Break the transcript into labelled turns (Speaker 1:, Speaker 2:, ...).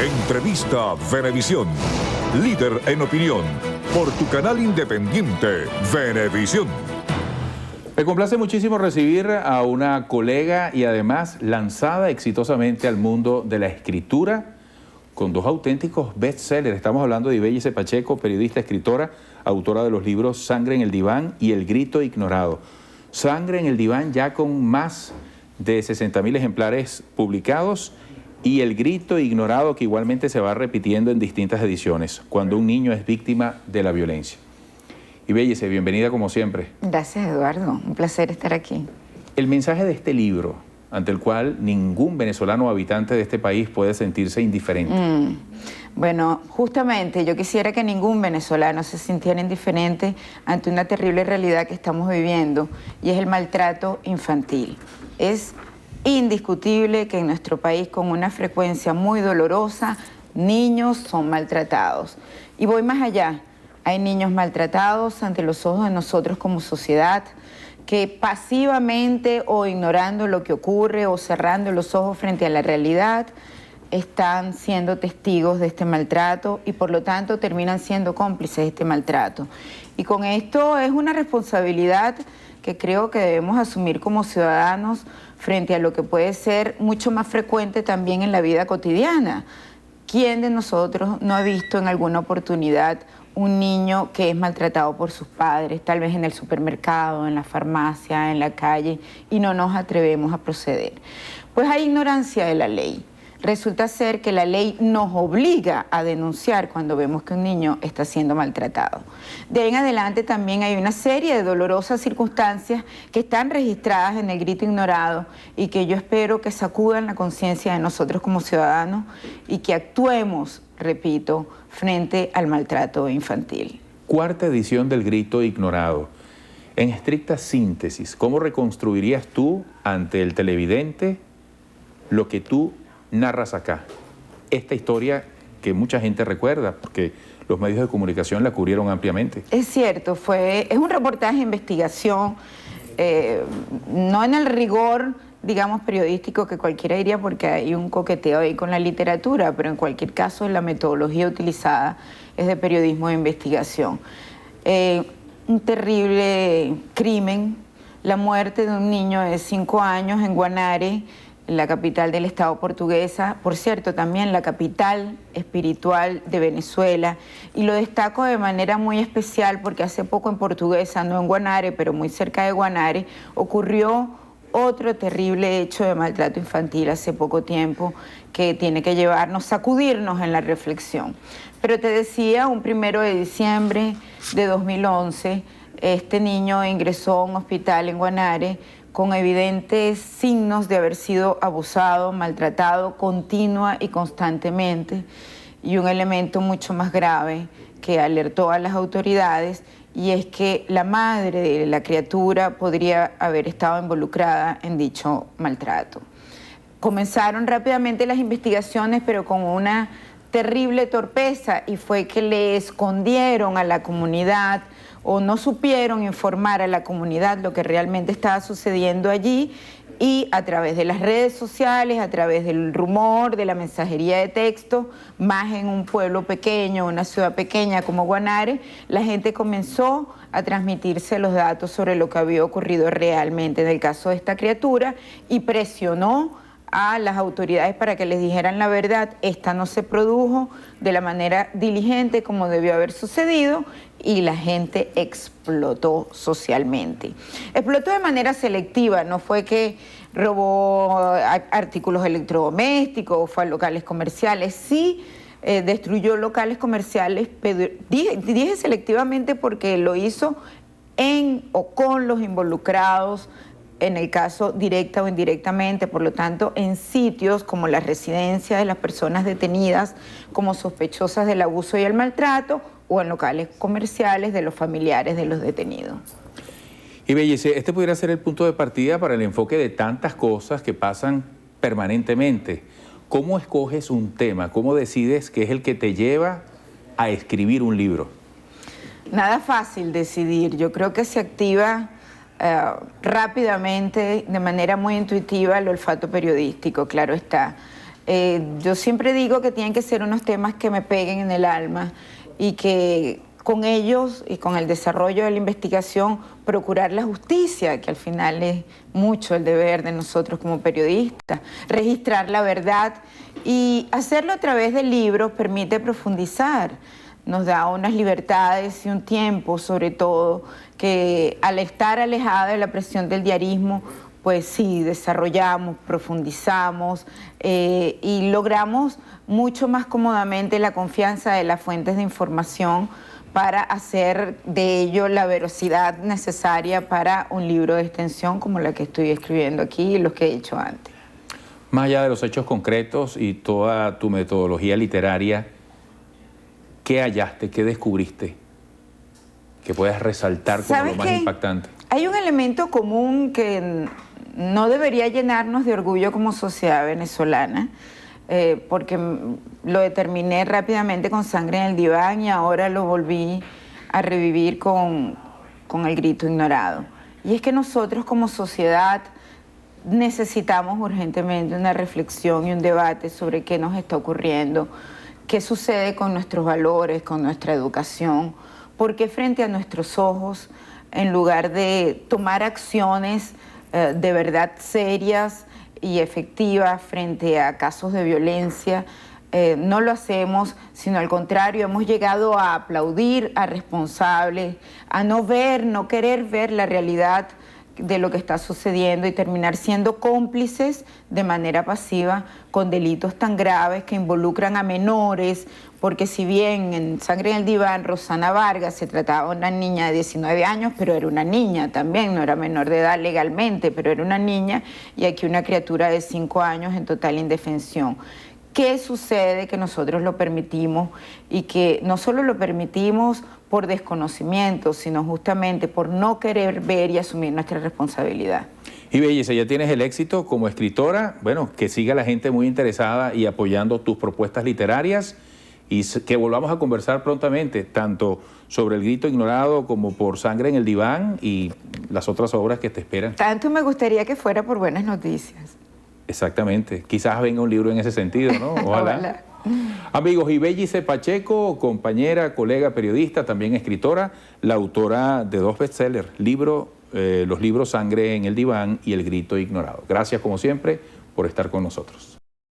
Speaker 1: Entrevista Venevisión, líder en opinión, por tu canal independiente Venevisión.
Speaker 2: Me complace muchísimo recibir a una colega y además lanzada exitosamente al mundo de la escritura con dos auténticos bestsellers. Estamos hablando de Ibellice Pacheco, periodista, escritora, autora de los libros Sangre en el Diván y El Grito Ignorado. Sangre en el Diván ya con más de 60.000 ejemplares publicados y El Grito Ignorado, que igualmente se va repitiendo en distintas ediciones, cuando un niño es víctima de la violencia. Ibellice, bienvenida como siempre.
Speaker 3: Gracias, Eduardo. Un placer estar aquí.
Speaker 2: El mensaje de este libro, ante el cual ningún venezolano o habitante de este país puede sentirse indiferente.
Speaker 3: Bueno, justamente yo quisiera que ningún venezolano se sintiera indiferente ante una terrible realidad que estamos viviendo, y es el maltrato infantil. Es indiscutible que en nuestro país, con una frecuencia muy dolorosa, niños son maltratados. Y voy más allá. Hay niños maltratados ante los ojos de nosotros como sociedad, que pasivamente o ignorando lo que ocurre o cerrando los ojos frente a la realidad, están siendo testigos de este maltrato y por lo tanto terminan siendo cómplices de este maltrato. Y con esto es una responsabilidad que creo que debemos asumir como ciudadanos frente a lo que puede ser mucho más frecuente también en la vida cotidiana. ¿Quién de nosotros no ha visto en alguna oportunidad un niño que es maltratado por sus padres, tal vez en el supermercado, en la farmacia, en la calle, y no nos atrevemos a proceder? Pues hay ignorancia de la ley. Resulta ser que la ley nos obliga a denunciar cuando vemos que un niño está siendo maltratado. De ahí en adelante también hay una serie de dolorosas circunstancias que están registradas en El Grito Ignorado y que yo espero que sacudan la conciencia de nosotros como ciudadanos y que actuemos, repito, frente al maltrato infantil.
Speaker 2: Cuarta edición del Grito Ignorado. En estricta síntesis, ¿cómo reconstruirías tú ante el televidente lo que tú narras acá? Esta historia que mucha gente recuerda, porque los medios de comunicación la cubrieron ampliamente.
Speaker 3: Es cierto, es un reportaje de investigación, no en el rigor, digamos, periodístico que cualquiera diría, porque hay un coqueteo ahí con la literatura, pero en cualquier caso la metodología utilizada es de periodismo de investigación. Un terrible crimen, la muerte de un niño de 5 años en Guanare, la capital del estado portuguesa, por cierto, también la capital espiritual de Venezuela, y lo destaco de manera muy especial porque hace poco en Portuguesa, no en Guanare, pero muy cerca de Guanare, ocurrió otro terrible hecho de maltrato infantil hace poco tiempo que tiene que llevarnos, sacudirnos en la reflexión. Pero te decía, un 1 de diciembre de 2011, este niño ingresó a un hospital en Guanare con evidentes signos de haber sido abusado, maltratado continua y constantemente, y un elemento mucho más grave que alertó a las autoridades, y es que la madre de la criatura podría haber estado involucrada en dicho maltrato. Comenzaron rápidamente las investigaciones, pero con una terrible torpeza, y fue que le escondieron a la comunidad o no supieron informar a la comunidad lo que realmente estaba sucediendo allí, y a través de las redes sociales, a través del rumor, de la mensajería de texto, más en un pueblo pequeño, una ciudad pequeña como Guanare, la gente comenzó a transmitirse los datos sobre lo que había ocurrido realmente en el caso de esta criatura y presionó a las autoridades para que les dijeran la verdad. Esta no se produjo de la manera diligente como debió haber sucedido, y la gente explotó socialmente. Explotó de manera selectiva, no fue que robó artículos electrodomésticos o fue a locales comerciales, sí destruyó locales comerciales, pero dije selectivamente porque lo hizo en o con los involucrados, en el caso directa o indirectamente, por lo tanto, en sitios como la residencia de las personas detenidas como sospechosas del abuso y el maltrato, o en locales comerciales de los familiares de los detenidos.
Speaker 2: Ibellice, este pudiera ser el punto de partida para el enfoque de tantas cosas que pasan permanentemente. ¿Cómo escoges un tema? ¿Cómo decides qué es el que te lleva a escribir un libro?
Speaker 3: Nada fácil decidir. Yo creo que se activa rápidamente, de manera muy intuitiva, el olfato periodístico, claro está. Yo siempre digo que tienen que ser unos temas que me peguen en el alma y que con ellos y con el desarrollo de la investigación procurar la justicia, que al final es mucho el deber de nosotros como periodistas, registrar la verdad y hacerlo a través de libros permite profundizar, nos da unas libertades y un tiempo sobre todo que al estar alejada de la presión del diarismo, pues sí, desarrollamos, profundizamos y logramos mucho más cómodamente la confianza de las fuentes de información para hacer de ello la velocidad necesaria para un libro de extensión como la que estoy escribiendo aquí y los que he hecho antes.
Speaker 2: Más allá de los hechos concretos y toda tu metodología literaria, ¿qué hallaste, qué descubriste que puedas resaltar como lo más impactante?
Speaker 3: Hay un elemento común que no debería llenarnos de orgullo como sociedad venezolana, porque lo determiné rápidamente con Sangre en el Diván y ahora lo volví a revivir con El Grito Ignorado. Y es que nosotros como sociedad necesitamos urgentemente una reflexión y un debate sobre qué nos está ocurriendo, qué sucede con nuestros valores, con nuestra educación, porque frente a nuestros ojos, en lugar de tomar acciones de verdad serias y efectivas frente a casos de violencia, no lo hacemos, sino al contrario, hemos llegado a aplaudir a responsables, a no ver, no querer ver la realidad de lo que está sucediendo y terminar siendo cómplices de manera pasiva con delitos tan graves que involucran a menores, porque si bien en Sangre en el Diván, Rosana Vargas se trataba de una niña de 19 años, pero era una niña también, no era menor de edad legalmente, pero era una niña, y aquí una criatura de 5 años en total indefensión. ¿Qué sucede que nosotros lo permitimos y que no solo lo permitimos por desconocimiento, sino justamente por no querer ver y asumir nuestra responsabilidad?
Speaker 2: Y Belleza, ya tienes el éxito como escritora, bueno, que siga la gente muy interesada y apoyando tus propuestas literarias y que volvamos a conversar prontamente, tanto sobre El Grito Ignorado como por Sangre en el Diván y las otras obras que te esperan.
Speaker 3: Tanto me gustaría que fuera por buenas noticias.
Speaker 2: Exactamente. Quizás venga un libro en ese sentido, ¿no? Ojalá.
Speaker 3: Ojalá.
Speaker 2: Amigos, Ibellice Pacheco, compañera, colega, periodista, también escritora, la autora de 2 bestsellers, los libros Sangre en el Diván y El Grito Ignorado. Gracias, como siempre, por estar con nosotros.